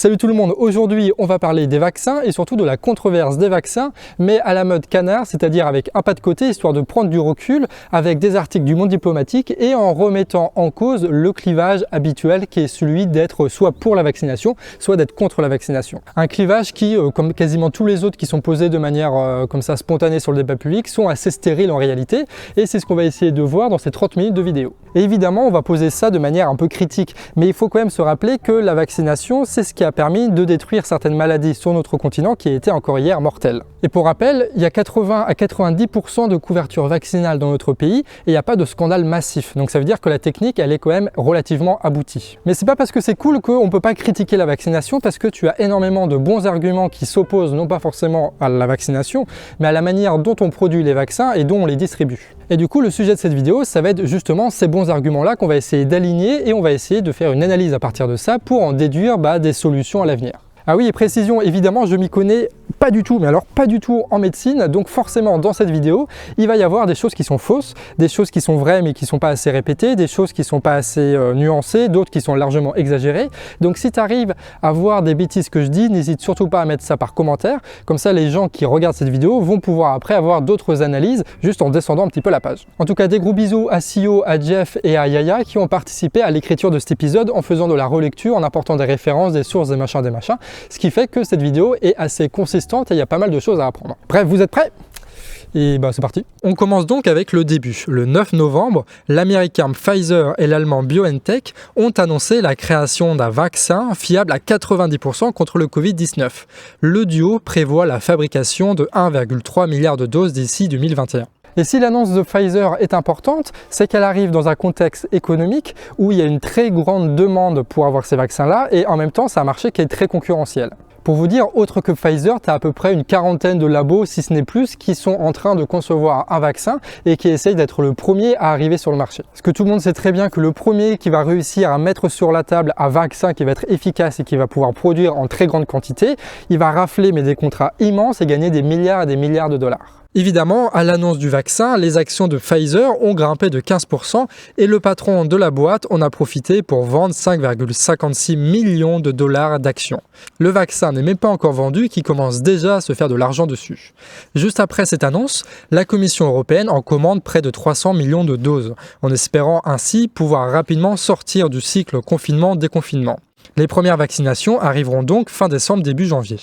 Salut tout le monde, aujourd'hui on va parler des vaccins et surtout de la controverse des vaccins, mais à la mode canard, c'est-à-dire avec un pas de côté, histoire de prendre du recul, avec des articles du Monde diplomatique et en remettant en cause le clivage habituel qui est celui d'être soit pour la vaccination, soit d'être contre la vaccination. Un clivage qui, comme quasiment tous les autres qui sont posés de manière comme ça spontanée sur le débat public, sont assez stériles en réalité, et c'est ce qu'on va essayer de voir dans ces 30 minutes de vidéo. Et évidemment, on va poser ça de manière un peu critique, mais il faut quand même se rappeler que la vaccination, c'est ce qui a permis de détruire certaines maladies sur notre continent qui étaient encore hier mortelles. Et pour rappel, il y a 80 à 90% de couverture vaccinale dans notre pays et il n'y a pas de scandale massif. Donc ça veut dire que la technique, elle est quand même relativement aboutie. Mais c'est pas parce que c'est cool qu'on ne peut pas critiquer la vaccination, parce que tu as énormément de bons arguments qui s'opposent non pas forcément à la vaccination, mais à la manière dont on produit les vaccins et dont on les distribue. Et du coup, le sujet de cette vidéo, ça va être justement ces bons arguments-là qu'on va essayer d'aligner et on va essayer de faire une analyse à partir de ça pour en déduire des solutions à l'avenir. Ah oui, et précision, évidemment, je m'y connais pas du tout, mais alors pas du tout en médecine, donc forcément dans cette vidéo, il va y avoir des choses qui sont fausses, des choses qui sont vraies mais qui sont pas assez répétées, des choses qui sont pas assez nuancées, d'autres qui sont largement exagérées. Donc si tu arrives à voir des bêtises que je dis, n'hésite surtout pas à mettre ça par commentaire, comme ça les gens qui regardent cette vidéo vont pouvoir après avoir d'autres analyses, juste en descendant un petit peu la page. En tout cas, des gros bisous à Sio, à Jeff et à Yaya qui ont participé à l'écriture de cet épisode en faisant de la relecture, en apportant des références, des sources, des machins, ce qui fait que cette vidéo est assez consistante et il y a pas mal de choses à apprendre. Bref, vous êtes prêts ? Et c'est parti. On commence donc avec le début. Le 9 novembre, l'américain Pfizer et l'allemand BioNTech ont annoncé la création d'un vaccin fiable à 90% contre le Covid-19. Le duo prévoit la fabrication de 1,3 milliard de doses d'ici 2021. Et si l'annonce de Pfizer est importante, c'est qu'elle arrive dans un contexte économique où il y a une très grande demande pour avoir ces vaccins-là et en même temps, c'est un marché qui est très concurrentiel. Pour vous dire, autre que Pfizer, tu as à peu près une quarantaine de labos, si ce n'est plus, qui sont en train de concevoir un vaccin et qui essayent d'être le premier à arriver sur le marché. Parce que tout le monde sait très bien que le premier qui va réussir à mettre sur la table un vaccin qui va être efficace et qui va pouvoir produire en très grande quantité, il va rafler des contrats immenses et gagner des milliards et des milliards de dollars. Évidemment, à l'annonce du vaccin, les actions de Pfizer ont grimpé de 15% et le patron de la boîte en a profité pour vendre 5,56 millions de dollars d'actions. Le vaccin n'est même pas encore vendu, qui commence déjà à se faire de l'argent dessus. Juste après cette annonce, la Commission européenne en commande près de 300 millions de doses, en espérant ainsi pouvoir rapidement sortir du cycle confinement-déconfinement. Les premières vaccinations arriveront donc fin décembre, début janvier.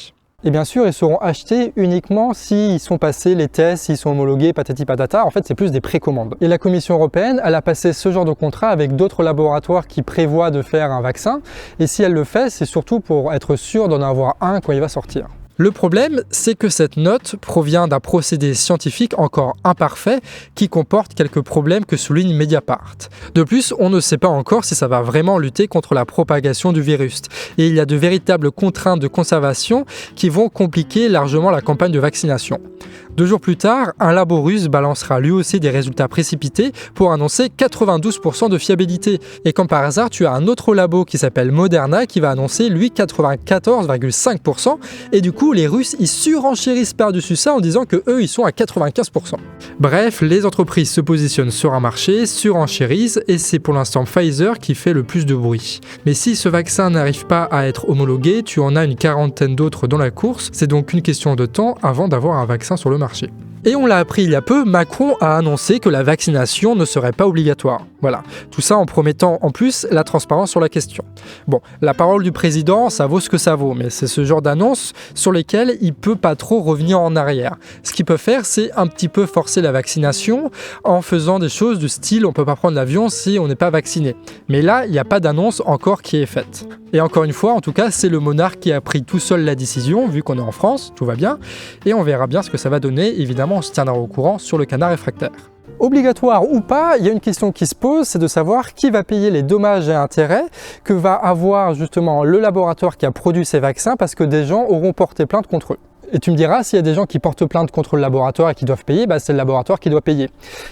Et bien sûr, ils seront achetés uniquement s'ils sont passés les tests, s'ils sont homologués, patati patata. En fait, c'est plus des précommandes. Et la Commission européenne, elle a passé ce genre de contrat avec d'autres laboratoires qui prévoient de faire un vaccin. Et si elle le fait, c'est surtout pour être sûr d'en avoir un quand il va sortir. Le problème, c'est que cette note provient d'un procédé scientifique encore imparfait qui comporte quelques problèmes que souligne Mediapart. De plus, on ne sait pas encore si ça va vraiment lutter contre la propagation du virus. Et il y a de véritables contraintes de conservation qui vont compliquer largement la campagne de vaccination. 2 jours plus tard, un labo russe balancera lui aussi des résultats précipités pour annoncer 92% de fiabilité. Et comme par hasard, tu as un autre labo qui s'appelle Moderna qui va annoncer lui 94,5%. Et du coup, les Russes ils surenchérissent par-dessus ça en disant que eux ils sont à 95%. Bref, les entreprises se positionnent sur un marché, surenchérissent et c'est pour l'instant Pfizer qui fait le plus de bruit. Mais si ce vaccin n'arrive pas à être homologué, tu en as une quarantaine d'autres dans la course, c'est donc une question de temps avant d'avoir un vaccin sur le marché. Et on l'a appris il y a peu, Macron a annoncé que la vaccination ne serait pas obligatoire. Voilà, tout ça en promettant en plus la transparence sur la question. Bon, la parole du président, ça vaut ce que ça vaut, mais c'est ce genre d'annonce sur lesquelles il peut pas trop revenir en arrière. Ce qu'il peut faire, c'est un petit peu forcer la vaccination en faisant des choses du style on peut pas prendre l'avion si on n'est pas vacciné. Mais là, il n'y a pas d'annonce encore qui est faite. Et encore une fois, en tout cas, c'est le monarque qui a pris tout seul la décision, vu qu'on est en France, tout va bien, et on verra bien ce que ça va donner. Évidemment, on se tiendra au courant sur le canard réfractaire. Obligatoire ou pas, il y a une question qui se pose, c'est de savoir qui va payer les dommages et intérêts que va avoir justement le laboratoire qui a produit ces vaccins parce que des gens auront porté plainte contre eux. Et tu me diras, s'il y a des gens qui portent plainte contre le laboratoire et qui doivent payer, c'est le laboratoire qui doit payer.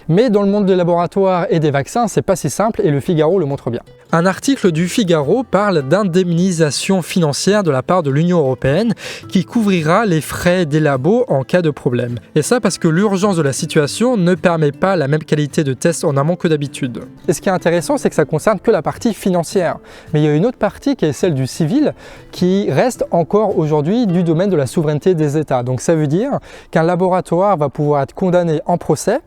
Mais dans le monde des laboratoires et des vaccins, c'est pas si simple et le Figaro le montre bien. Un article du Figaro parle d'indemnisation financière de la part de l'Union européenne qui couvrira les frais des labos en cas de problème. Et ça parce que l'urgence de la situation ne permet pas la même qualité de tests en amont que d'habitude. Et ce qui est intéressant, c'est que ça concerne que la partie financière. Mais il y a une autre partie qui est celle du civil qui reste encore aujourd'hui du domaine de la souveraineté des États. Donc ça veut dire qu'un laboratoire va pouvoir être condamné en procès,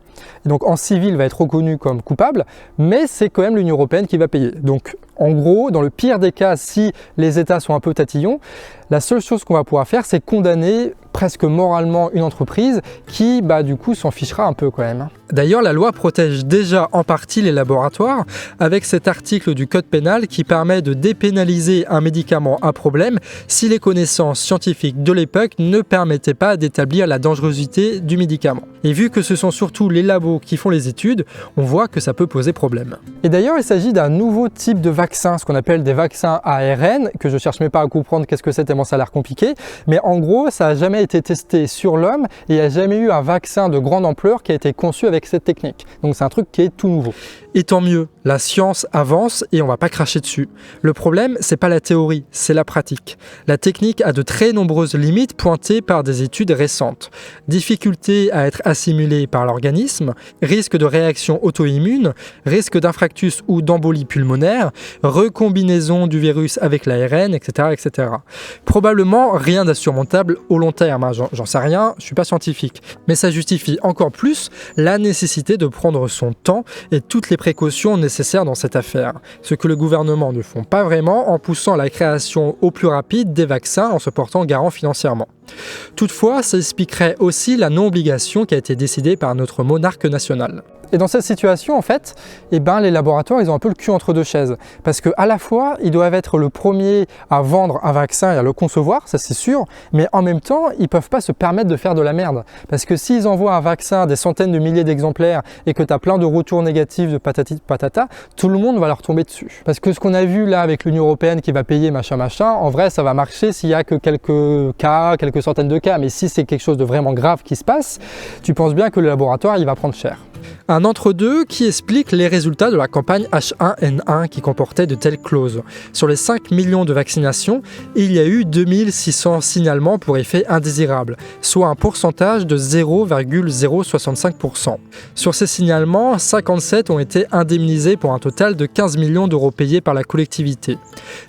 et donc en civil va être reconnu comme coupable, mais c'est quand même l'Union européenne qui va payer. Donc en gros, dans le pire des cas, si les États sont un peu tatillons, la seule chose qu'on va pouvoir faire, c'est condamner presque moralement une entreprise qui, du coup, s'en fichera un peu quand même. D'ailleurs, la loi protège déjà en partie les laboratoires avec cet article du Code pénal qui permet de dépénaliser un médicament à problème si les connaissances scientifiques de l'époque ne permettaient pas d'établir la dangerosité du médicament. Et vu que ce sont surtout les labos qui font les études, on voit que ça peut poser problème. Et d'ailleurs, il s'agit d'un nouveau type de vaccin, ce qu'on appelle des vaccins ARN, que je cherche même pas à comprendre qu'est-ce que c'est tellement ça a l'air compliqué, mais en gros, ça n'a jamais été testé sur l'homme et il n'y a jamais eu un vaccin de grande ampleur qui a été conçu avec cette technique. Donc c'est un truc qui est tout nouveau. Et tant mieux, la science avance et on va pas cracher dessus. Le problème, c'est pas la théorie, c'est la pratique. La technique a de très nombreuses limites pointées par des études récentes. Difficulté à être assimilée par l'organisme, risque de réaction auto-immune, risque d'infarctus ou d'embolie pulmonaire, recombinaison du virus avec l'ARN, etc., etc. Probablement rien d'insurmontable au long terme, j'en sais rien, je suis pas scientifique. Mais ça justifie encore plus la nécessité de prendre son temps et toutes les précautions nécessaires dans cette affaire, ce que le gouvernement ne font pas vraiment en poussant la création au plus rapide des vaccins en se portant garant financièrement. Toutefois, ça expliquerait aussi la non-obligation qui a été décidée par notre monarque national. Et dans cette situation, en fait, les laboratoires, ils ont un peu le cul entre deux chaises. Parce qu'à la fois, ils doivent être le premier à vendre un vaccin et à le concevoir, ça c'est sûr, mais en même temps, ils ne peuvent pas se permettre de faire de la merde. Parce que s'ils envoient un vaccin à des centaines de milliers d'exemplaires et que tu as plein de retours négatifs de patati patata, tout le monde va leur tomber dessus. Parce que ce qu'on a vu là avec l'Union européenne qui va payer machin, en vrai, ça va marcher s'il y a que quelques cas, quelques centaines de cas. Mais si c'est quelque chose de vraiment grave qui se passe, tu penses bien que le laboratoire, il va prendre cher. Un entre-deux qui explique les résultats de la campagne H1N1 qui comportait de telles clauses. Sur les 5 millions de vaccinations, il y a eu 2600 signalements pour effets indésirables, soit un pourcentage de 0,065%. Sur ces signalements, 57 ont été indemnisés pour un total de 15 millions d'euros payés par la collectivité.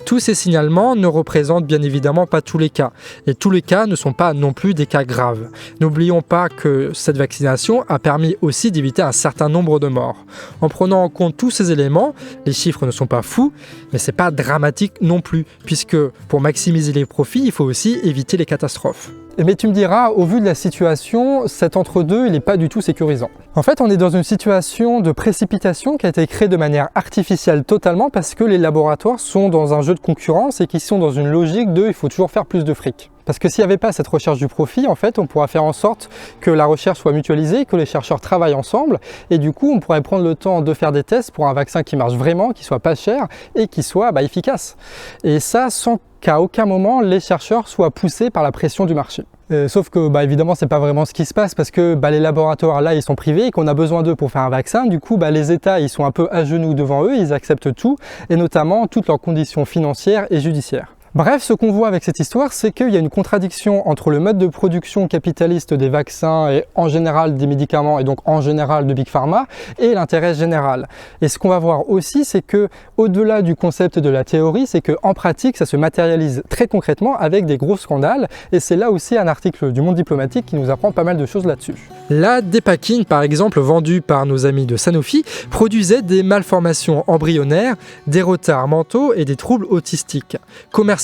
Tous ces signalements ne représentent bien évidemment pas tous les cas, et tous les cas ne sont pas non plus des cas graves. N'oublions pas que cette vaccination a permis aussi d'éviter un certain nombre de morts. En prenant en compte tous ces éléments, les chiffres ne sont pas fous, mais c'est pas dramatique non plus, puisque pour maximiser les profits, il faut aussi éviter les catastrophes. Mais tu me diras, au vu de la situation, cet entre-deux, il n'est pas du tout sécurisant. En fait, on est dans une situation de précipitation qui a été créée de manière artificielle totalement parce que les laboratoires sont dans un jeu de concurrence et qui sont dans une logique de « il faut toujours faire plus de fric ». Parce que s'il n'y avait pas cette recherche du profit, en fait, on pourra faire en sorte que la recherche soit mutualisée, que les chercheurs travaillent ensemble, et du coup, on pourrait prendre le temps de faire des tests pour un vaccin qui marche vraiment, qui soit pas cher et qui soit efficace. Et ça, sans qu'à aucun moment les chercheurs soient poussés par la pression du marché. Sauf que évidemment c'est pas vraiment ce qui se passe parce que les laboratoires là ils sont privés et qu'on a besoin d'eux pour faire un vaccin. Du coup les États ils sont un peu à genoux devant eux, ils acceptent tout et notamment toutes leurs conditions financières et judiciaires. Bref, ce qu'on voit avec cette histoire, c'est qu'il y a une contradiction entre le mode de production capitaliste des vaccins et en général des médicaments et donc en général de Big Pharma et l'intérêt général. Et ce qu'on va voir aussi, c'est que au-delà du concept de la théorie, c'est qu'en pratique, ça se matérialise très concrètement avec des gros scandales et c'est là aussi un article du Monde diplomatique qui nous apprend pas mal de choses là-dessus. La Dépakine, par exemple, vendue par nos amis de Sanofi, produisait des malformations embryonnaires, des retards mentaux et des troubles autistiques. Commercialisé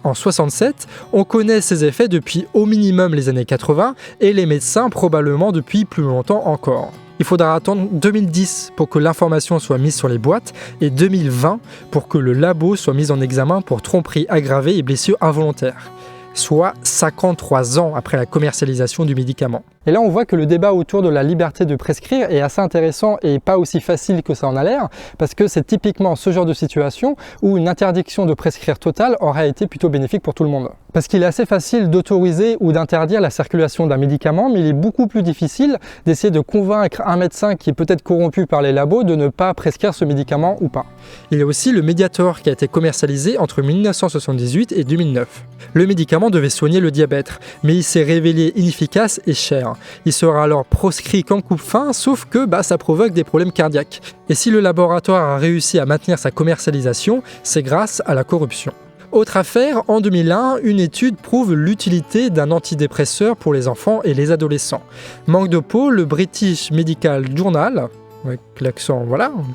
en 67, on connaît ses effets depuis au minimum les années 80 et les médecins probablement depuis plus longtemps encore. Il faudra attendre 2010 pour que l'information soit mise sur les boîtes et 2020 pour que le labo soit mis en examen pour tromperie aggravée et blessure involontaire, soit 53 ans après la commercialisation du médicament. Et là, on voit que le débat autour de la liberté de prescrire est assez intéressant et pas aussi facile que ça en a l'air, parce que c'est typiquement ce genre de situation où une interdiction de prescrire totale aurait été plutôt bénéfique pour tout le monde. Parce qu'il est assez facile d'autoriser ou d'interdire la circulation d'un médicament, mais il est beaucoup plus difficile d'essayer de convaincre un médecin qui est peut-être corrompu par les labos de ne pas prescrire ce médicament ou pas. Il y a aussi le Mediator qui a été commercialisé entre 1978 et 2009. Le médicament devait soigner le diabète, mais il s'est révélé inefficace et cher. Il sera alors proscrit comme coupe-faim, sauf que ça provoque des problèmes cardiaques. Et si le laboratoire a réussi à maintenir sa commercialisation, c'est grâce à la corruption. Autre affaire, en 2001, une étude prouve l'utilité d'un antidépresseur pour les enfants et les adolescents. Manque de peau, le British Medical Journal, avec l'accent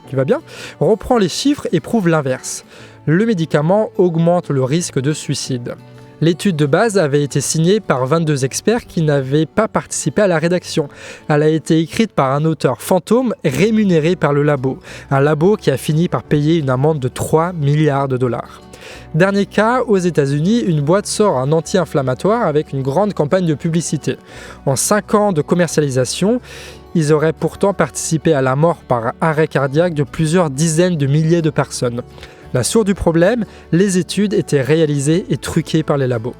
qui va bien, reprend les chiffres et prouve l'inverse. Le médicament augmente le risque de suicide. L'étude de base avait été signée par 22 experts qui n'avaient pas participé à la rédaction. Elle a été écrite par un auteur fantôme rémunéré par le labo. Un labo qui a fini par payer une amende de 3 milliards de dollars. Dernier cas, aux États-Unis, une boîte sort un anti-inflammatoire avec une grande campagne de publicité. En 5 ans de commercialisation, ils auraient pourtant participé à la mort par arrêt cardiaque de plusieurs dizaines de milliers de personnes. La source du problème, les études étaient réalisées et truquées par les labos.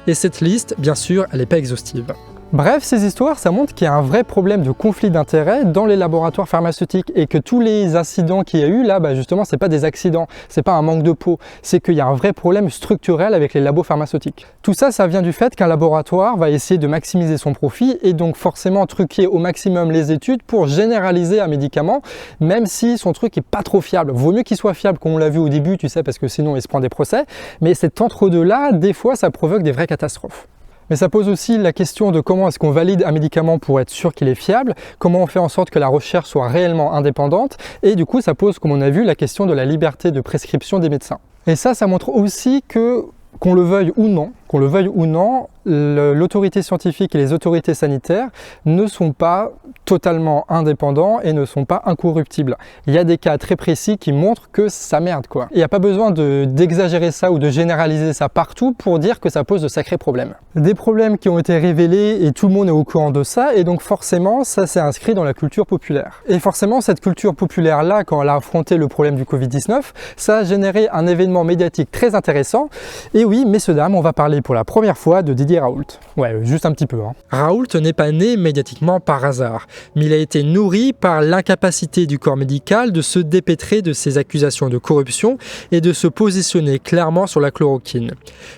Et cette liste, bien sûr, elle n'est pas exhaustive. Bref, ces histoires, ça montre qu'il y a un vrai problème de conflit d'intérêts dans les laboratoires pharmaceutiques et que tous les incidents qu'il y a eu là, justement, c'est pas des accidents, c'est pas un manque de peau, c'est qu'il y a un vrai problème structurel avec les labos pharmaceutiques. Tout ça, ça vient du fait qu'un laboratoire va essayer de maximiser son profit et donc forcément truquer au maximum les études pour généraliser un médicament, même si son truc est pas trop fiable. Vaut mieux qu'il soit fiable, comme on l'a vu au début, tu sais, parce que sinon il se prend des procès, mais cet entre-deux-là, des fois, ça provoque des vraies catastrophes. Mais ça pose aussi la question de comment est-ce qu'on valide un médicament pour être sûr qu'il est fiable, comment on fait en sorte que la recherche soit réellement indépendante, et du coup ça pose, comme on a vu, la question de la liberté de prescription des médecins. Et ça montre aussi que, qu'on le veuille ou non, l'autorité scientifique et les autorités sanitaires ne sont pas totalement indépendants et ne sont pas incorruptibles. Il y a des cas très précis qui montrent que ça merde quoi. Il n'y a pas besoin d'exagérer ça ou de généraliser ça partout pour dire que ça pose de sacrés problèmes. Des problèmes qui ont été révélés et tout le monde est au courant de ça et donc forcément ça s'est inscrit dans la culture populaire. Et forcément cette culture populaire là, quand elle a affronté le problème du Covid-19, ça a généré un événement médiatique très intéressant. Et oui, messieurs dames, on va parler pour la première fois de Didier Raoult. Ouais, juste un petit peu. Raoult n'est pas né médiatiquement par hasard, mais il a été nourri par l'incapacité du corps médical de se dépêtrer de ses accusations de corruption et de se positionner clairement sur la chloroquine.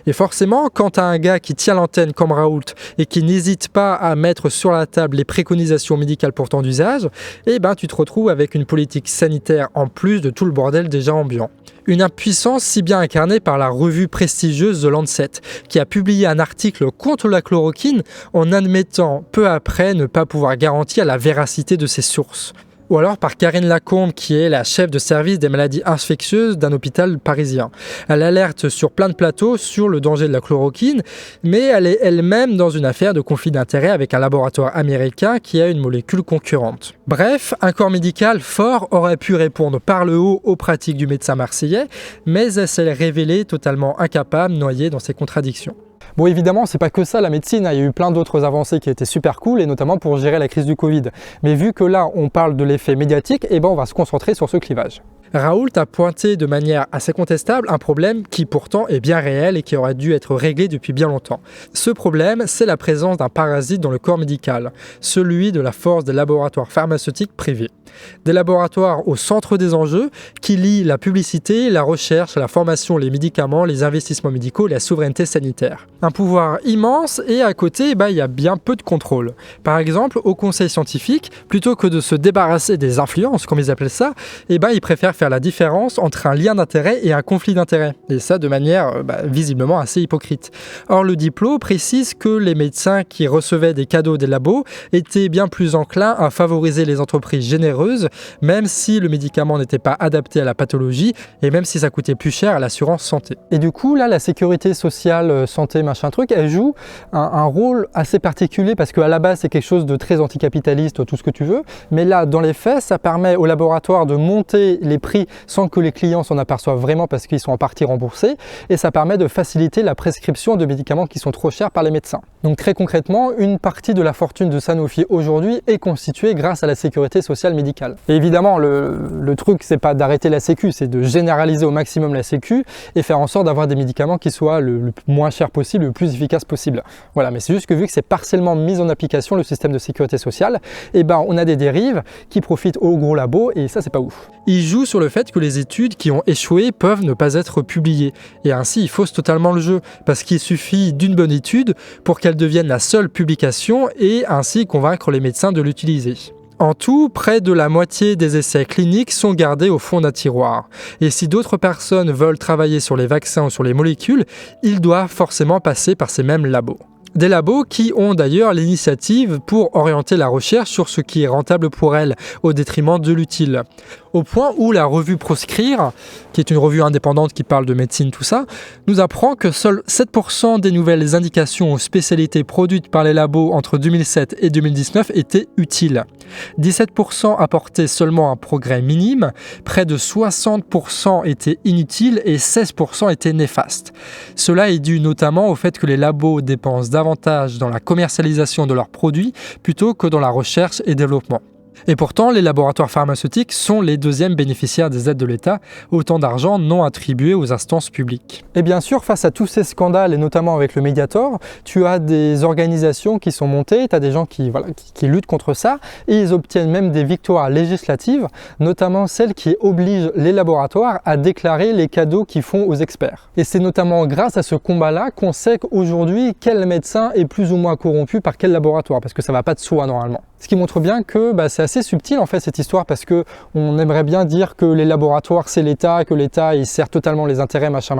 Et forcément, quand tu as un gars qui tient l'antenne comme Raoult et qui n'hésite pas à mettre sur la table les préconisations médicales pourtant d'usage, tu te retrouves avec une politique sanitaire en plus de tout le bordel déjà ambiant. Une impuissance si bien incarnée par la revue prestigieuse The Lancet, qui a publié un article contre la chloroquine en admettant peu après ne pas pouvoir garantir la véracité de ses sources. Ou alors par Karine Lacombe, qui est la chef de service des maladies infectieuses d'un hôpital parisien. Elle alerte sur plein de plateaux sur le danger de la chloroquine, mais elle est elle-même dans une affaire de conflit d'intérêts avec un laboratoire américain qui a une molécule concurrente. Bref, un corps médical fort aurait pu répondre par le haut aux pratiques du médecin marseillais, mais elle s'est révélée totalement incapable, noyée dans ses contradictions. Bon, évidemment, c'est pas que ça la médecine, il y a eu plein d'autres avancées qui étaient super cool et notamment pour gérer la crise du Covid. Mais vu que là, on parle de l'effet médiatique, on va se concentrer sur ce clivage. Raoult a pointé de manière assez contestable un problème qui pourtant est bien réel et qui aurait dû être réglé depuis bien longtemps. Ce problème, c'est la présence d'un parasite dans le corps médical, celui de la force des laboratoires pharmaceutiques privés. Des laboratoires au centre des enjeux qui lient la publicité, la recherche, la formation, les médicaments, les investissements médicaux et la souveraineté sanitaire. Un pouvoir immense et à côté, il y a bien peu de contrôle. Par exemple, au conseil scientifique, plutôt que de se débarrasser des influences, comme ils appellent ça, ils préfèrent faire la différence entre un lien d'intérêt et un conflit d'intérêt. Et ça de manière visiblement assez hypocrite. Or, le diplôme précise que les médecins qui recevaient des cadeaux des labos étaient bien plus enclins à favoriser les entreprises généreuses, même si le médicament n'était pas adapté à la pathologie et même si ça coûtait plus cher à l'assurance santé. Et du coup, là, la sécurité sociale, santé, machin truc, elle joue un rôle assez particulier parce qu'à la base, c'est quelque chose de très anticapitaliste, tout ce que tu veux. Mais là, dans les faits, ça permet aux laboratoires de monter les prix prix sans que les clients s'en aperçoivent vraiment parce qu'ils sont en partie remboursés, et ça permet de faciliter la prescription de médicaments qui sont trop chers par les médecins. Donc très concrètement, une partie de la fortune de Sanofi aujourd'hui est constituée grâce à la sécurité sociale médicale. Et évidemment, le truc, c'est pas d'arrêter la sécu, c'est de généraliser au maximum la sécu et faire en sorte d'avoir des médicaments qui soient le moins cher possible, le plus efficace possible. Voilà, mais c'est juste que vu que c'est partiellement mis en application le système de sécurité sociale, et ben on a des dérives qui profitent aux gros labos et ça c'est pas ouf. Il joue sur le fait que les études qui ont échoué peuvent ne pas être publiées et ainsi il fausse totalement le jeu parce qu'il suffit d'une bonne étude pour qu'elle devienne la seule publication et ainsi convaincre les médecins de l'utiliser. En tout, près de la moitié des essais cliniques sont gardés au fond d'un tiroir. Et si d'autres personnes veulent travailler sur les vaccins ou sur les molécules, ils doivent forcément passer par ces mêmes labos. Des labos qui ont d'ailleurs l'initiative pour orienter la recherche sur ce qui est rentable pour elles, au détriment de l'utile. Au point où la revue Proscrire, qui est une revue indépendante qui parle de médecine, tout ça, nous apprend que seuls 7% des nouvelles indications ou spécialités produites par les labos entre 2007 et 2019 étaient utiles. 17% apportaient seulement un progrès minime, près de 60% étaient inutiles et 16% étaient néfastes. Cela est dû notamment au fait que les labos dépensent davantage dans la commercialisation de leurs produits plutôt que dans la recherche et développement. Et pourtant, les laboratoires pharmaceutiques sont les deuxièmes bénéficiaires des aides de l'État, autant d'argent non attribué aux instances publiques. Et bien sûr, face à tous ces scandales, et notamment avec le Mediator, tu as des organisations qui sont montées, tu as des gens qui luttent contre ça, et ils obtiennent même des victoires législatives, notamment celles qui obligent les laboratoires à déclarer les cadeaux qu'ils font aux experts. Et c'est notamment grâce à ce combat-là qu'on sait qu'aujourd'hui, quel médecin est plus ou moins corrompu par quel laboratoire, parce que ça ne va pas de soi normalement. Ce qui montre bien que c'est assez subtil en fait cette histoire parce que on aimerait bien dire que les laboratoires c'est l'État, que l'État il sert totalement les intérêts machin,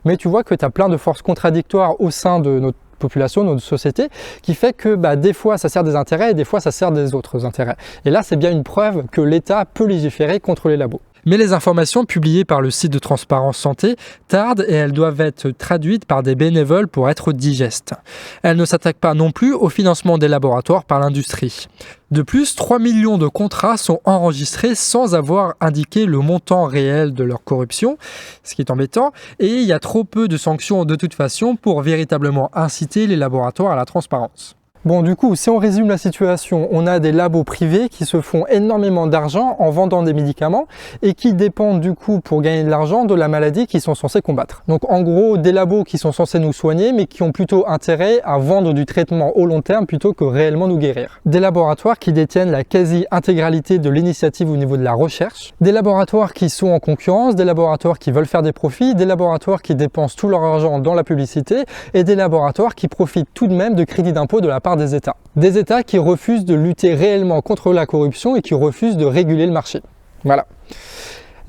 mais tu vois que tu as plein de forces contradictoires au sein de notre population, notre société, qui fait que des fois ça sert des intérêts et des fois ça sert des autres intérêts. Et là c'est bien une preuve que l'État peut légiférer contre les labos. Mais les informations publiées par le site de Transparence Santé tardent et elles doivent être traduites par des bénévoles pour être digestes. Elles ne s'attaquent pas non plus au financement des laboratoires par l'industrie. De plus, 3 millions de contrats sont enregistrés sans avoir indiqué le montant réel de leur corruption, ce qui est embêtant, et il y a trop peu de sanctions de toute façon pour véritablement inciter les laboratoires à la transparence. Bon, du coup, si on résume la situation, on a des labos privés qui se font énormément d'argent en vendant des médicaments et qui dépendent du coup pour gagner de l'argent de la maladie qu'ils sont censés combattre. Donc en gros, des labos qui sont censés nous soigner mais qui ont plutôt intérêt à vendre du traitement au long terme plutôt que réellement nous guérir. Des laboratoires qui détiennent la quasi-intégralité de l'initiative au niveau de la recherche. Des laboratoires qui sont en concurrence, des laboratoires qui veulent faire des profits, des laboratoires qui dépensent tout leur argent dans la publicité et des laboratoires qui profitent tout de même de crédits d'impôt de la part des États. Des États qui refusent de lutter réellement contre la corruption et qui refusent de réguler le marché. Voilà.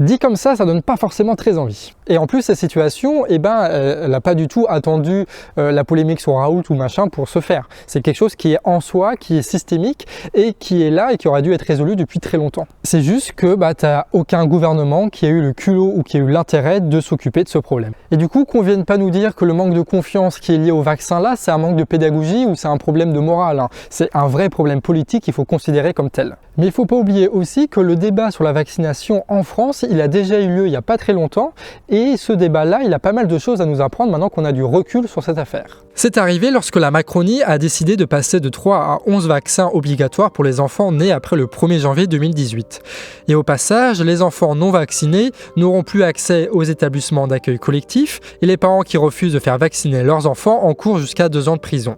Dit comme ça donne pas forcément très envie. Et en plus, cette situation, elle n'a pas du tout attendu la polémique sur Raoult ou machin pour se faire. C'est quelque chose qui est en soi, qui est systémique et qui est là et qui aurait dû être résolu depuis très longtemps. C'est juste que t'as aucun gouvernement qui a eu le culot ou qui a eu l'intérêt de s'occuper de ce problème. Et du coup, qu'on vienne pas nous dire que le manque de confiance qui est lié au vaccin là, c'est un manque de pédagogie ou c'est un problème de morale. C'est un vrai problème politique qu'il faut considérer comme tel. Mais il faut pas oublier aussi que le débat sur la vaccination en France, il a déjà eu lieu il y a pas très longtemps et ce débat-là, il a pas mal de choses à nous apprendre maintenant qu'on a du recul sur cette affaire. C'est arrivé lorsque la Macronie a décidé de passer de 3 à 11 vaccins obligatoires pour les enfants nés après le 1er janvier 2018. Et au passage, les enfants non vaccinés n'auront plus accès aux établissements d'accueil collectif et les parents qui refusent de faire vacciner leurs enfants encourent jusqu'à 2 ans de prison.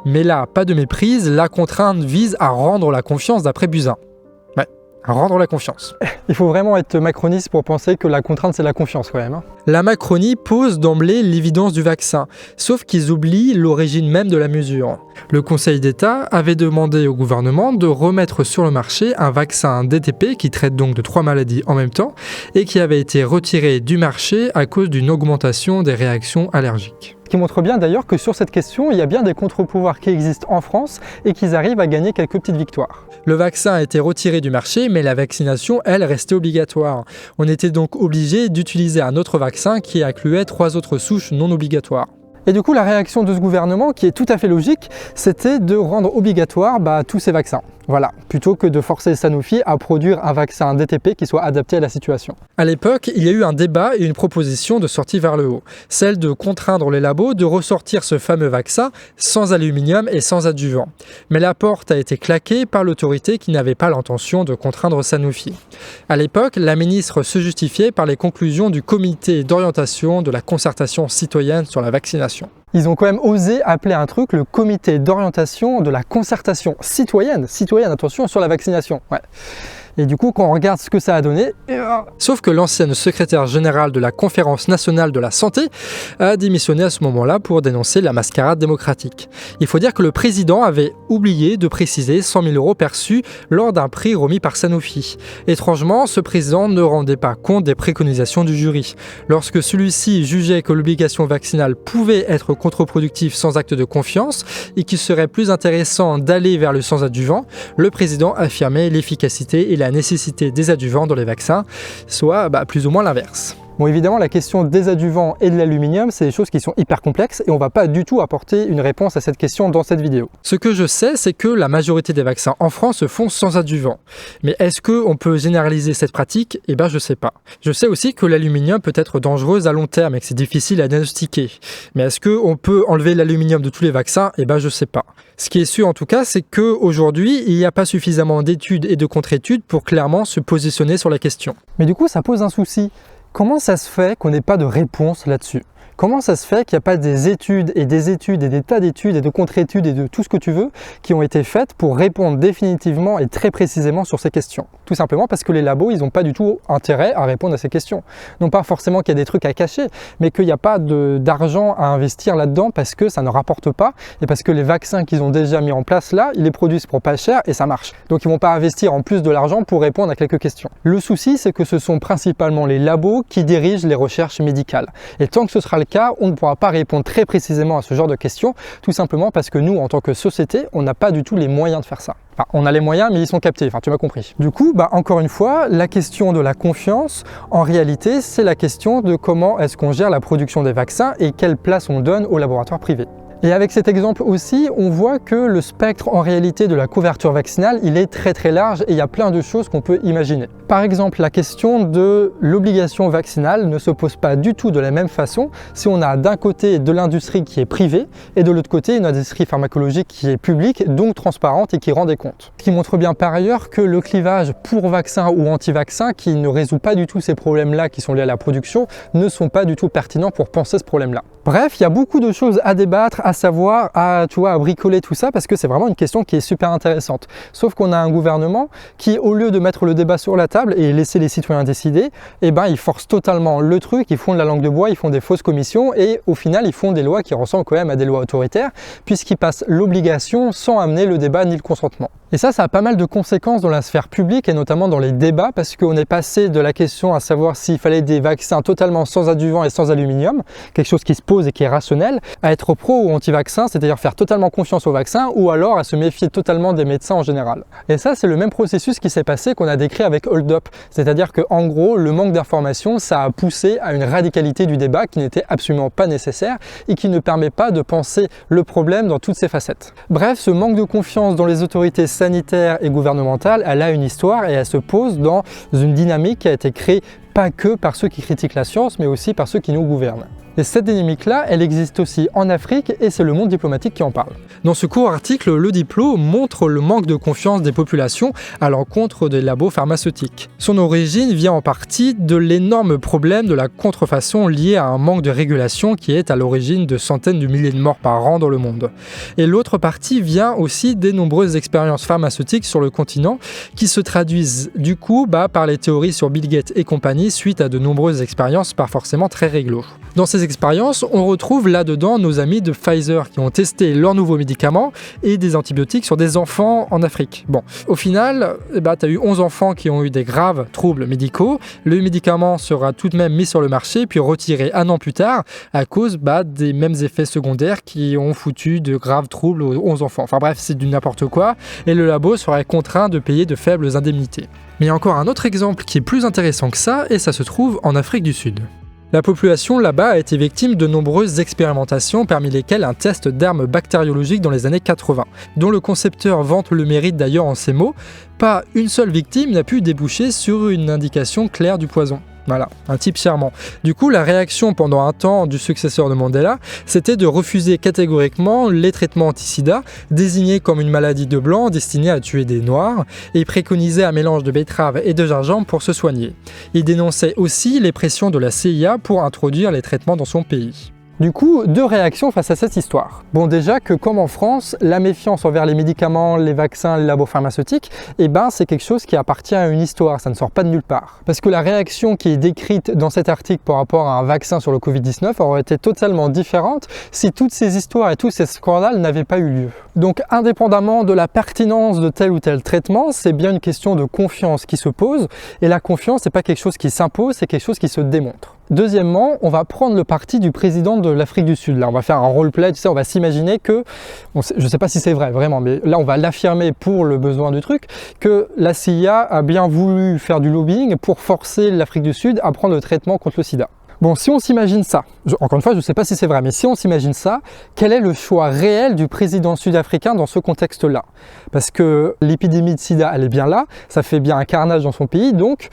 Mais là, pas de méprise, la contrainte vise à rendre la confiance d'après Buzyn. Rendre la confiance. Il faut vraiment être macroniste pour penser que la contrainte c'est la confiance quand même. La Macronie pose d'emblée l'évidence du vaccin, sauf qu'ils oublient l'origine même de la mesure. Le Conseil d'État avait demandé au gouvernement de remettre sur le marché un vaccin DTP qui traite donc de 3 maladies en même temps et qui avait été retiré du marché à cause d'une augmentation des réactions allergiques. Ce qui montre bien d'ailleurs que sur cette question, il y a bien des contre-pouvoirs qui existent en France et qu'ils arrivent à gagner quelques petites victoires. Le vaccin a été retiré du marché, mais la vaccination, elle, restait obligatoire. On était donc obligé d'utiliser un autre vaccin qui incluait 3 autres souches non obligatoires. Et du coup, la réaction de ce gouvernement, qui est tout à fait logique, c'était de rendre obligatoire tous ces vaccins. Voilà, plutôt que de forcer Sanofi à produire un vaccin DTP qui soit adapté à la situation. À l'époque, il y a eu un débat et une proposition de sortie vers le haut, celle de contraindre les labos de ressortir ce fameux vaccin sans aluminium et sans adjuvant. Mais la porte a été claquée par l'autorité qui n'avait pas l'intention de contraindre Sanofi. À l'époque, la ministre se justifiait par les conclusions du comité d'orientation de la concertation citoyenne sur la vaccination. Ils ont quand même osé appeler un truc le comité d'orientation de la concertation citoyenne, attention, sur la vaccination. Ouais. Et du coup, quand on regarde ce que ça a donné... Sauf que l'ancienne secrétaire générale de la Conférence nationale de la santé a démissionné à ce moment-là pour dénoncer la mascarade démocratique. Il faut dire que le président avait oublié de préciser 100 000 € perçus lors d'un prix remis par Sanofi. Étrangement, ce président ne rendait pas compte des préconisations du jury. Lorsque celui-ci jugeait que l'obligation vaccinale pouvait être contre-productive sans acte de confiance et qu'il serait plus intéressant d'aller vers le sans adjuvant, le président affirmait l'efficacité et la nécessité des adjuvants dans les vaccins, soit plus ou moins l'inverse. Bon, évidemment, la question des adjuvants et de l'aluminium, c'est des choses qui sont hyper complexes et on va pas du tout apporter une réponse à cette question dans cette vidéo. Ce que je sais, c'est que la majorité des vaccins en France se font sans adjuvant. Mais est-ce qu'on peut généraliser cette pratique? Je sais pas. Je sais aussi que l'aluminium peut être dangereux à long terme et que c'est difficile à diagnostiquer. Mais est-ce qu'on peut enlever l'aluminium de tous les vaccins? Je sais pas. Ce qui est sûr en tout cas, c'est qu'aujourd'hui, il n'y a pas suffisamment d'études et de contre-études pour clairement se positionner sur la question. Mais du coup, ça pose un souci. Comment ça se fait qu'on n'ait pas de réponse là-dessus? Comment ça se fait qu'il n'y a pas des études et des tas d'études et de contre-études et de tout ce que tu veux qui ont été faites pour répondre définitivement et très précisément sur ces questions? Tout simplement parce que les labos, ils n'ont pas du tout intérêt à répondre à ces questions. Non pas forcément qu'il y a des trucs à cacher, mais qu'il n'y a pas d'argent à investir là-dedans parce que ça ne rapporte pas et parce que les vaccins qu'ils ont déjà mis en place là, ils les produisent pour pas cher et ça marche. Donc ils ne vont pas investir en plus de l'argent pour répondre à quelques questions. Le souci, c'est que ce sont principalement les labos qui dirigent les recherches médicales. Et tant que ce sera le cas, on ne pourra pas répondre très précisément à ce genre de questions, tout simplement parce que nous, en tant que société, on n'a pas du tout les moyens de faire ça. Enfin, on a les moyens, mais ils sont captés, tu m'as compris. Du coup, encore une fois, la question de la confiance, en réalité, c'est la question de comment est-ce qu'on gère la production des vaccins et quelle place on donne aux laboratoires privés. Et avec cet exemple aussi, on voit que le spectre en réalité de la couverture vaccinale, il est très très large et il y a plein de choses qu'on peut imaginer. Par exemple, la question de l'obligation vaccinale ne se pose pas du tout de la même façon si on a d'un côté de l'industrie qui est privée et de l'autre côté une industrie pharmacologique qui est publique, donc transparente et qui rend des comptes. Ce qui montre bien par ailleurs que le clivage pour vaccin ou anti-vaccin qui ne résout pas du tout ces problèmes-là qui sont liés à la production ne sont pas du tout pertinents pour penser ce problème-là. Bref, il y a beaucoup de choses à débattre, à savoir, à bricoler tout ça parce que c'est vraiment une question qui est super intéressante. Sauf qu'on a un gouvernement qui, au lieu de mettre le débat sur la table et laisser les citoyens décider, ils forcent totalement le truc, ils font de la langue de bois, ils font des fausses commissions et au final, ils font des lois qui ressemblent quand même à des lois autoritaires puisqu'ils passent l'obligation sans amener le débat ni le consentement. Et ça a pas mal de conséquences dans la sphère publique et notamment dans les débats parce qu'on est passé de la question à savoir s'il fallait des vaccins totalement sans adjuvant et sans aluminium, quelque chose qui se pose et qui est rationnel, à être pro ou anti-vaccin, c'est-à-dire faire totalement confiance aux vaccins ou alors à se méfier totalement des médecins en général. Et ça, c'est le même processus qui s'est passé qu'on a décrit avec Hold Up, c'est-à-dire qu'en gros, le manque d'information, ça a poussé à une radicalité du débat qui n'était absolument pas nécessaire et qui ne permet pas de penser le problème dans toutes ses facettes. Bref, ce manque de confiance dans les autorités sanitaire et gouvernementale, elle a une histoire et elle se pose dans une dynamique qui a été créée pas que par ceux qui critiquent la science, mais aussi par ceux qui nous gouvernent. Et cette dynamique-là, elle existe aussi en Afrique et c'est le monde diplomatique qui en parle. Dans ce court article, le Diplo montre le manque de confiance des populations à l'encontre des labos pharmaceutiques. Son origine vient en partie de l'énorme problème de la contrefaçon liée à un manque de régulation qui est à l'origine de centaines de milliers de morts par an dans le monde. Et l'autre partie vient aussi des nombreuses expériences pharmaceutiques sur le continent qui se traduisent du coup par les théories sur Bill Gates et compagnie suite à de nombreuses expériences pas forcément très réglo. Dans ces expériences, on retrouve là-dedans nos amis de Pfizer qui ont testé leurs nouveaux médicaments et des antibiotiques sur des enfants en Afrique. Bon, au final, tu as eu 11 enfants qui ont eu des graves troubles médicaux. Le médicament sera tout de même mis sur le marché puis retiré un an plus tard à cause des mêmes effets secondaires qui ont foutu de graves troubles aux 11 enfants. Enfin bref, c'est du n'importe quoi et le labo serait contraint de payer de faibles indemnités. Mais il y a encore un autre exemple qui est plus intéressant que ça et ça se trouve en Afrique du Sud. La population là-bas a été victime de nombreuses expérimentations, parmi lesquelles un test d'armes bactériologiques dans les années 80, dont le concepteur vante le mérite d'ailleurs en ces mots, pas une seule victime n'a pu déboucher sur une indication claire du poison. Voilà, un type charmant. Du coup, la réaction pendant un temps du successeur de Mandela, c'était de refuser catégoriquement les traitements anti-sida, désignés comme une maladie de blanc destinée à tuer des noirs, et préconisait un mélange de betterave et de gingembre pour se soigner. Il dénonçait aussi les pressions de la CIA pour introduire les traitements dans son pays. Du coup, deux réactions face à cette histoire. Bon, déjà que comme en France, la méfiance envers les médicaments, les vaccins, les labos pharmaceutiques, c'est quelque chose qui appartient à une histoire, ça ne sort pas de nulle part. Parce que la réaction qui est décrite dans cet article par rapport à un vaccin sur le Covid-19 aurait été totalement différente si toutes ces histoires et tous ces scandales n'avaient pas eu lieu. Donc, indépendamment de la pertinence de tel ou tel traitement, c'est bien une question de confiance qui se pose, et la confiance, c'est pas quelque chose qui s'impose, c'est quelque chose qui se démontre. Deuxièmement, on va prendre le parti du président de l'Afrique du Sud. Là, on va faire un roleplay, tu sais, on va s'imaginer que, je ne sais pas si c'est vrai vraiment, mais là, on va l'affirmer pour le besoin du truc, que la CIA a bien voulu faire du lobbying pour forcer l'Afrique du Sud à prendre le traitement contre le sida. Bon, si on s'imagine ça, encore une fois, je ne sais pas si c'est vrai, mais si on s'imagine ça, quel est le choix réel du président sud-africain dans ce contexte-là? Parce que l'épidémie de sida, elle est bien là, ça fait bien un carnage dans son pays, donc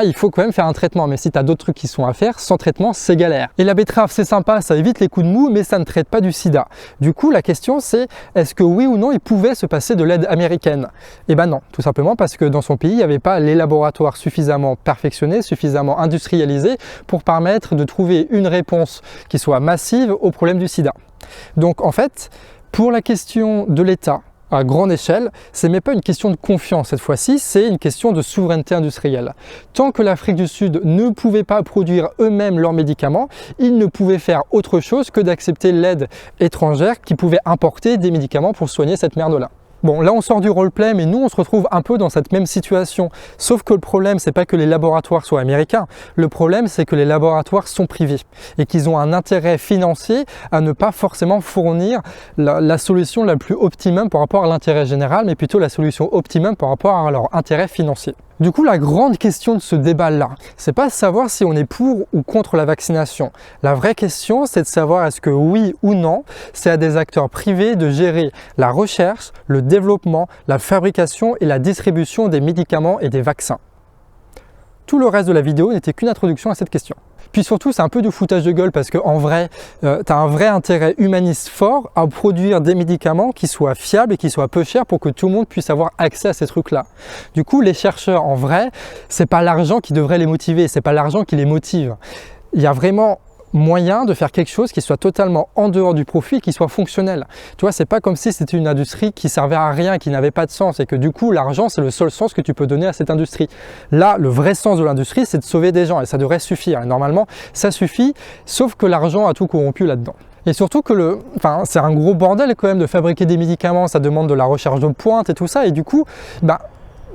il faut quand même faire un traitement. Mais si tu as d'autres trucs qui sont à faire, sans traitement, c'est galère. Et la betterave, c'est sympa, ça évite les coups de mou, mais ça ne traite pas du sida. Du coup, la question, c'est est-ce que oui ou non, il pouvait se passer de l'aide américaine? Eh ben non, tout simplement parce que dans son pays, il n'y avait pas les laboratoires suffisamment perfectionnés, suffisamment industrialisés pour permettre de trouver une réponse qui soit massive au problème du sida. Donc en fait, pour la question de l'État à grande échelle, c'est même pas une question de confiance cette fois-ci, c'est une question de souveraineté industrielle. Tant que l'Afrique du Sud ne pouvait pas produire eux-mêmes leurs médicaments, ils ne pouvaient faire autre chose que d'accepter l'aide étrangère qui pouvait importer des médicaments pour soigner cette merde-là. Bon, là on sort du roleplay, mais nous on se retrouve un peu dans cette même situation. Sauf que le problème, c'est pas que les laboratoires soient américains. Le problème, c'est que les laboratoires sont privés et qu'ils ont un intérêt financier à ne pas forcément fournir la solution la plus optimum par rapport à l'intérêt général, mais plutôt la solution optimum par rapport à leur intérêt financier. Du coup, la grande question de ce débat-là, c'est pas de savoir si on est pour ou contre la vaccination. La vraie question, c'est de savoir est-ce que oui ou non, c'est à des acteurs privés de gérer la recherche, le développement, la fabrication et la distribution des médicaments et des vaccins. Tout le reste de la vidéo n'était qu'une introduction à cette question. Puis surtout, c'est un peu du foutage de gueule parce qu'en vrai, tu as un vrai intérêt humaniste fort à produire des médicaments qui soient fiables et qui soient peu chers pour que tout le monde puisse avoir accès à ces trucs-là. Du coup, les chercheurs, en vrai, c'est pas l'argent qui devrait les motiver, c'est pas l'argent qui les motive. Il y a vraiment moyen de faire quelque chose qui soit totalement en dehors du profit, qui soit fonctionnel. Tu vois, c'est pas comme si c'était une industrie qui servait à rien, qui n'avait pas de sens et que du coup l'argent c'est le seul sens que tu peux donner à cette industrie. Là, le vrai sens de l'industrie c'est de sauver des gens et ça devrait suffire. Et normalement, ça suffit, sauf que l'argent a tout corrompu là-dedans. Et surtout que c'est un gros bordel quand même de fabriquer des médicaments, ça demande de la recherche de pointe et tout ça et du coup,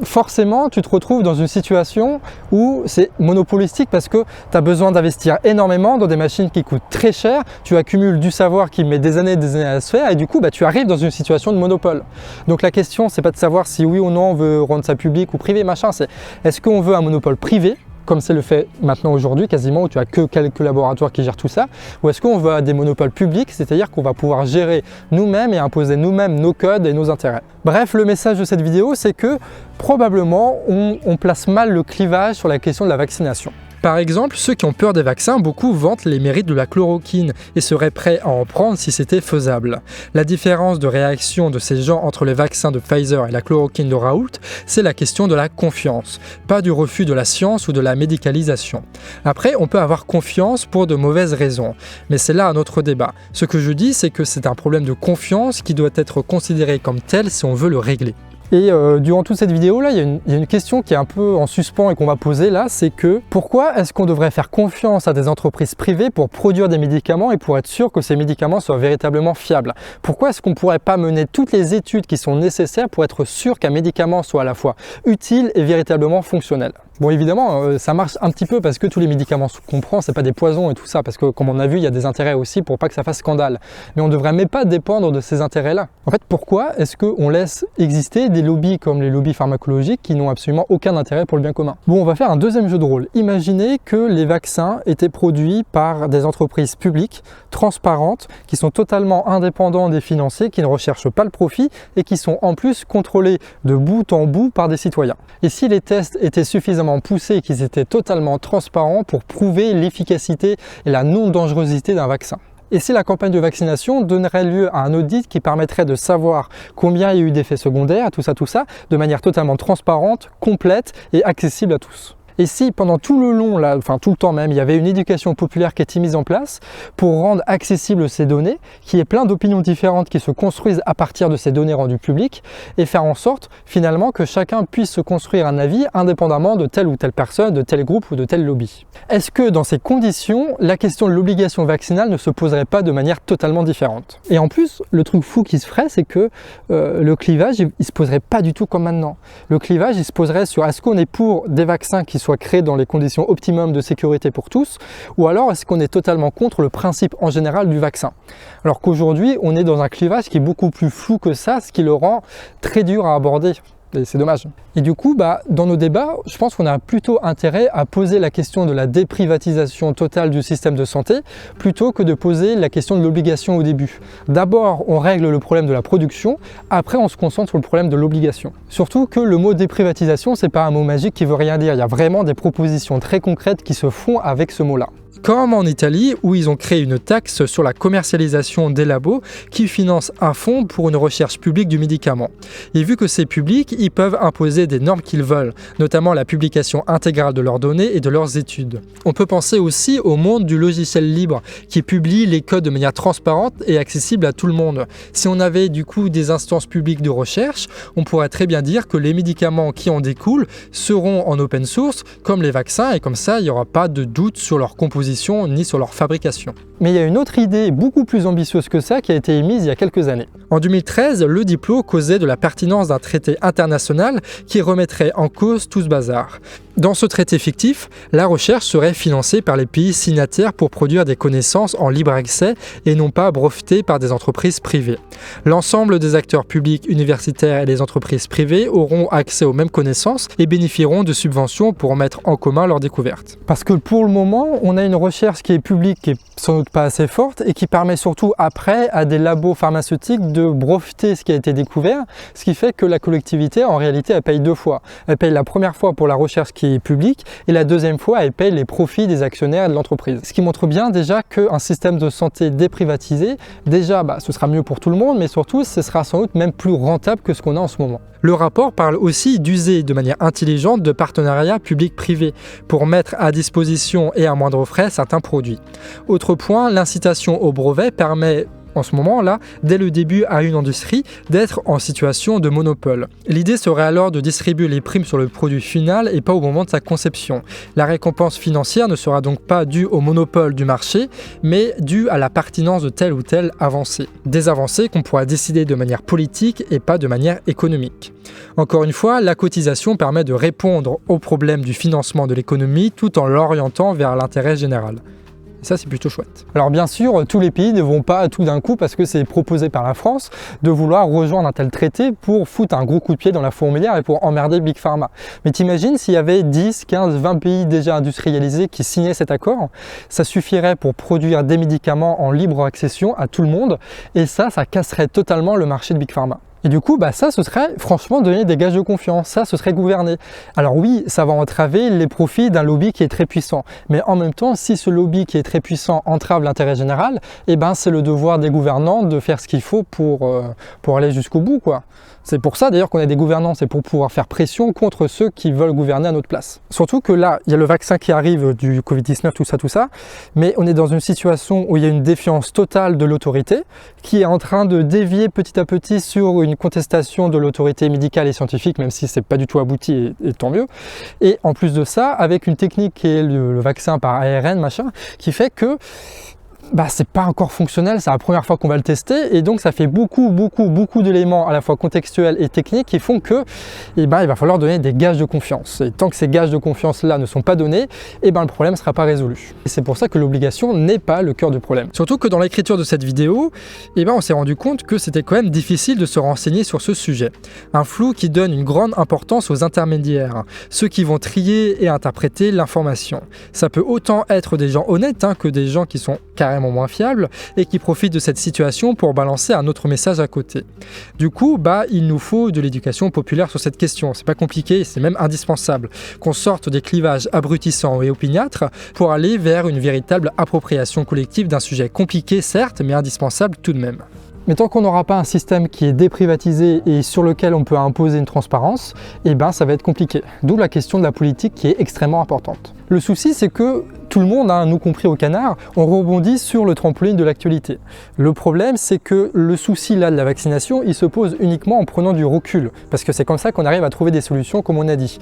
forcément, tu te retrouves dans une situation où c'est monopolistique parce que tu as besoin d'investir énormément dans des machines qui coûtent très cher, tu accumules du savoir qui met des années à se faire et du coup, tu arrives dans une situation de monopole. Donc la question, c'est pas de savoir si oui ou non on veut rendre ça public ou privé, machin, c'est est-ce qu'on veut un monopole privé comme c'est le fait maintenant aujourd'hui quasiment, où tu as que quelques laboratoires qui gèrent tout ça, ou est-ce qu'on veut des monopoles publics, c'est-à-dire qu'on va pouvoir gérer nous-mêmes et imposer nous-mêmes nos codes et nos intérêts. Bref, le message de cette vidéo, c'est que probablement on place mal le clivage sur la question de la vaccination. Par exemple, ceux qui ont peur des vaccins, beaucoup vantent les mérites de la chloroquine et seraient prêts à en prendre si c'était faisable. La différence de réaction de ces gens entre les vaccins de Pfizer et la chloroquine de Raoult, c'est la question de la confiance, pas du refus de la science ou de la médicalisation. Après, on peut avoir confiance pour de mauvaises raisons, mais c'est là un autre débat. Ce que je dis, c'est que c'est un problème de confiance qui doit être considéré comme tel si on veut le régler. Et durant toute cette vidéo là, il y a une question qui est un peu en suspens et qu'on va poser là, c'est que pourquoi est-ce qu'on devrait faire confiance à des entreprises privées pour produire des médicaments et pour être sûr que ces médicaments soient véritablement fiables? Pourquoi est-ce qu'on ne pourrait pas mener toutes les études qui sont nécessaires pour être sûr qu'un médicament soit à la fois utile et véritablement fonctionnel? Bon, évidemment, ça marche un petit peu parce que tous les médicaments qu'on prend, c'est pas des poisons et tout ça, parce que comme on a vu, il y a des intérêts aussi pour pas que ça fasse scandale. Mais on devrait même pas dépendre de ces intérêts-là. En fait, pourquoi est-ce qu'on laisse exister des lobbies comme les lobbies pharmacologiques qui n'ont absolument aucun intérêt pour le bien commun. Bon, on va faire un deuxième jeu de rôle. Imaginez que les vaccins étaient produits par des entreprises publiques, transparentes, qui sont totalement indépendants des financiers, qui ne recherchent pas le profit et qui sont en plus contrôlés de bout en bout par des citoyens. Et si les tests étaient suffisamment poussés et qu'ils étaient totalement transparents pour prouver l'efficacité et la non-dangerosité d'un vaccin. Et si la campagne de vaccination donnerait lieu à un audit qui permettrait de savoir combien il y a eu d'effets secondaires, tout ça, de manière totalement transparente, complète et accessible à tous. Et si pendant tout le long, tout le temps même, il y avait une éducation populaire qui était mise en place pour rendre accessibles ces données, qu'il y ait plein d'opinions différentes qui se construisent à partir de ces données rendues publiques et faire en sorte finalement que chacun puisse se construire un avis indépendamment de telle ou telle personne, de tel groupe ou de tel lobby. Est-ce que dans ces conditions, la question de l'obligation vaccinale ne se poserait pas de manière totalement différente? Et en plus, le truc fou qui se ferait, c'est que le clivage, il se poserait pas du tout comme maintenant. Le clivage, il se poserait sur est-ce qu'on est pour des vaccins qui soit créé dans les conditions optimum de sécurité pour tous, ou alors est-ce qu'on est totalement contre le principe en général du vaccin? Alors qu'aujourd'hui, on est dans un clivage qui est beaucoup plus flou que ça, ce qui le rend très dur à aborder. Et c'est dommage. Et du coup, dans nos débats, je pense qu'on a plutôt intérêt à poser la question de la déprivatisation totale du système de santé plutôt que de poser la question de l'obligation au début. D'abord, on règle le problème de la production, après on se concentre sur le problème de l'obligation. Surtout que le mot déprivatisation, c'est pas un mot magique qui veut rien dire. Il y a vraiment des propositions très concrètes qui se font avec ce mot-là. Comme en Italie, où ils ont créé une taxe sur la commercialisation des labos qui finance un fonds pour une recherche publique du médicament. Et vu que c'est public, ils peuvent imposer des normes qu'ils veulent, notamment la publication intégrale de leurs données et de leurs études. On peut penser aussi au monde du logiciel libre qui publie les codes de manière transparente et accessible à tout le monde. Si on avait du coup des instances publiques de recherche, on pourrait très bien dire que les médicaments qui en découlent seront en open source comme les vaccins et comme ça il n'y aura pas de doute sur leur composition ni sur leur fabrication. Mais il y a une autre idée beaucoup plus ambitieuse que ça qui a été émise il y a quelques années. En 2013, le Diplo causait de la pertinence d'un traité international qui remettrait en cause tout ce bazar. Dans ce traité fictif, la recherche serait financée par les pays signataires pour produire des connaissances en libre accès et non pas brevetées par des entreprises privées. L'ensemble des acteurs publics, universitaires et des entreprises privées auront accès aux mêmes connaissances et bénéficieront de subventions pour mettre en commun leurs découvertes. Parce que pour le moment, on a une recherche qui est publique, qui est sans doute pas assez forte et qui permet surtout après à des labos pharmaceutiques de breveter ce qui a été découvert, ce qui fait que la collectivité en réalité elle paye deux fois. Elle paye la première fois pour la recherche qui est publique et la deuxième fois elle paye les profits des actionnaires de l'entreprise. Ce qui montre bien déjà qu'un système de santé déprivatisé, déjà ce sera mieux pour tout le monde mais surtout ce sera sans doute même plus rentable que ce qu'on a en ce moment. Le rapport parle aussi d'user de manière intelligente de partenariats publics-privés pour mettre à disposition et à moindre frais certains produits. Autre point, l'incitation au brevet permet en ce moment-là, dès le début à une industrie, d'être en situation de monopole. L'idée serait alors de distribuer les primes sur le produit final et pas au moment de sa conception. La récompense financière ne sera donc pas due au monopole du marché, mais due à la pertinence de telle ou telle avancée. Des avancées qu'on pourra décider de manière politique et pas de manière économique. Encore une fois, la cotisation permet de répondre aux problèmes du financement de l'économie tout en l'orientant vers l'intérêt général. Ça, c'est plutôt chouette. Alors bien sûr, tous les pays ne vont pas tout d'un coup, parce que c'est proposé par la France, de vouloir rejoindre un tel traité pour foutre un gros coup de pied dans la fourmilière et pour emmerder Big Pharma. Mais t'imagines s'il y avait 10, 15, 20 pays déjà industrialisés qui signaient cet accord, ça suffirait pour produire des médicaments en libre accession à tout le monde, et ça casserait totalement le marché de Big Pharma. Et du coup, ça, ce serait franchement donner des gages de confiance, ça, ce serait gouverner. Alors oui, ça va entraver les profits d'un lobby qui est très puissant. Mais en même temps, si ce lobby qui est très puissant entrave l'intérêt général, c'est le devoir des gouvernants de faire ce qu'il faut pour aller jusqu'au bout, quoi. C'est pour ça d'ailleurs qu'on a des gouvernants, c'est pour pouvoir faire pression contre ceux qui veulent gouverner à notre place. Surtout que là, il y a le vaccin qui arrive du Covid-19, tout ça, mais on est dans une situation où il y a une défiance totale de l'autorité qui est en train de dévier petit à petit sur une contestation de l'autorité médicale et scientifique, même si c'est pas du tout abouti et tant mieux. Et en plus de ça, avec une technique qui est le vaccin par ARN, qui fait que c'est pas encore fonctionnel, c'est la première fois qu'on va le tester et donc ça fait beaucoup d'éléments à la fois contextuels et techniques qui font que il va falloir donner des gages de confiance. Et tant que ces gages de confiance là ne sont pas donnés, le problème ne sera pas résolu. Et c'est pour ça que l'obligation n'est pas le cœur du problème. Surtout que dans l'écriture de cette vidéo, on s'est rendu compte que c'était quand même difficile de se renseigner sur ce sujet. Un flou qui donne une grande importance aux intermédiaires, ceux qui vont trier et interpréter l'information. Ça peut autant être des gens honnêtes que des gens qui sont carrément moins fiables et qui profitent de cette situation pour balancer un autre message à côté. Du coup, il nous faut de l'éducation populaire sur cette question. C'est pas compliqué, c'est même indispensable qu'on sorte des clivages abrutissants et opiniâtres pour aller vers une véritable appropriation collective d'un sujet compliqué certes, mais indispensable tout de même. Mais tant qu'on n'aura pas un système qui est déprivatisé et sur lequel on peut imposer une transparence, ça va être compliqué. D'où la question de la politique qui est extrêmement importante. Le souci, c'est que tout le monde, nous compris au Canard, on rebondit sur le trampoline de l'actualité. Le problème, c'est que le souci là de la vaccination, il se pose uniquement en prenant du recul, parce que c'est comme ça qu'on arrive à trouver des solutions, comme on a dit.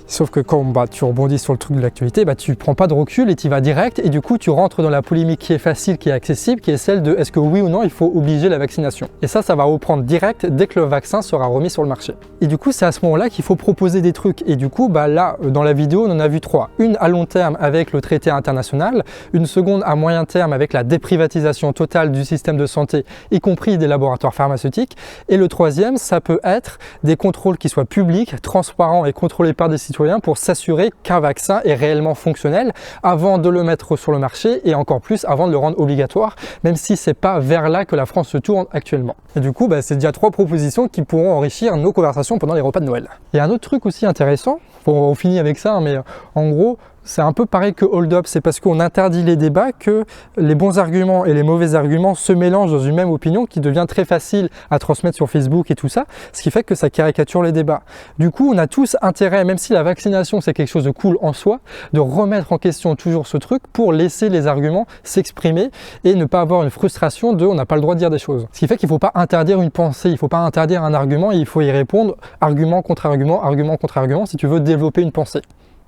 Sauf que quand tu rebondis sur le truc de l'actualité, tu prends pas de recul et tu vas direct et du coup tu rentres dans la polémique qui est facile, qui est accessible, qui est celle de est-ce que oui ou non il faut obliger la vaccination. Et ça va reprendre direct dès que le vaccin sera remis sur le marché. Et du coup c'est à ce moment-là qu'il faut proposer des trucs. Et du coup là dans la vidéo on en a vu 3. Une à long terme avec le traité international, une seconde à moyen terme avec la déprivatisation totale du système de santé, y compris des laboratoires pharmaceutiques. Et le troisième, ça peut être des contrôles qui soient publics, transparents et contrôlés par des citoyens pour s'assurer qu'un vaccin est réellement fonctionnel avant de le mettre sur le marché et encore plus avant de le rendre obligatoire, même si c'est pas vers là que la France se tourne actuellement. Et du coup, c'est déjà 3 propositions qui pourront enrichir nos conversations pendant les repas de Noël. Et un autre truc aussi intéressant, on finit avec ça, mais en gros, c'est un peu pareil que Hold Up, c'est parce qu'on interdit les débats que les bons arguments et les mauvais arguments se mélangent dans une même opinion qui devient très facile à transmettre sur Facebook et tout ça, ce qui fait que ça caricature les débats. Du coup, on a tous intérêt, même si la vaccination c'est quelque chose de cool en soi, de remettre en question toujours ce truc pour laisser les arguments s'exprimer et ne pas avoir une frustration de on n'a pas le droit de dire des choses. Ce qui fait qu'il ne faut pas interdire une pensée, il ne faut pas interdire un argument, il faut y répondre argument contre argument, argument contre argument si tu veux développer une pensée.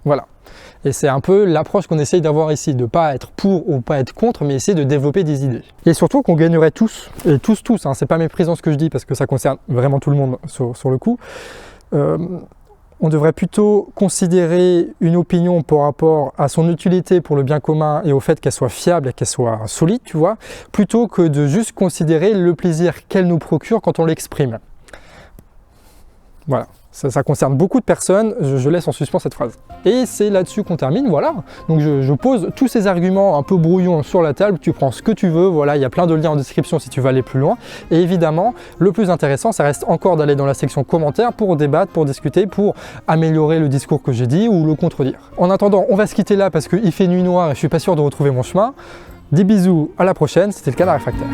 Voilà. Et c'est un peu l'approche qu'on essaye d'avoir ici, de ne pas être pour ou pas être contre, mais essayer de développer des idées. Et surtout qu'on gagnerait tous, et tous, c'est pas méprisant ce que je dis parce que ça concerne vraiment tout le monde sur le coup, on devrait plutôt considérer une opinion par rapport à son utilité pour le bien commun et au fait qu'elle soit fiable et qu'elle soit solide, tu vois, plutôt que de juste considérer le plaisir qu'elle nous procure quand on l'exprime. Voilà. Ça concerne beaucoup de personnes, je laisse en suspens cette phrase. Et c'est là-dessus qu'on termine, voilà. Donc je pose tous ces arguments un peu brouillons sur la table, tu prends ce que tu veux, voilà, il y a plein de liens en description si tu veux aller plus loin. Et évidemment, le plus intéressant, ça reste encore d'aller dans la section commentaires pour débattre, pour discuter, pour améliorer le discours que j'ai dit ou le contredire. En attendant, on va se quitter là parce qu'il fait nuit noire et je suis pas sûr de retrouver mon chemin. Des bisous, à la prochaine, c'était le Canard Réfractaire.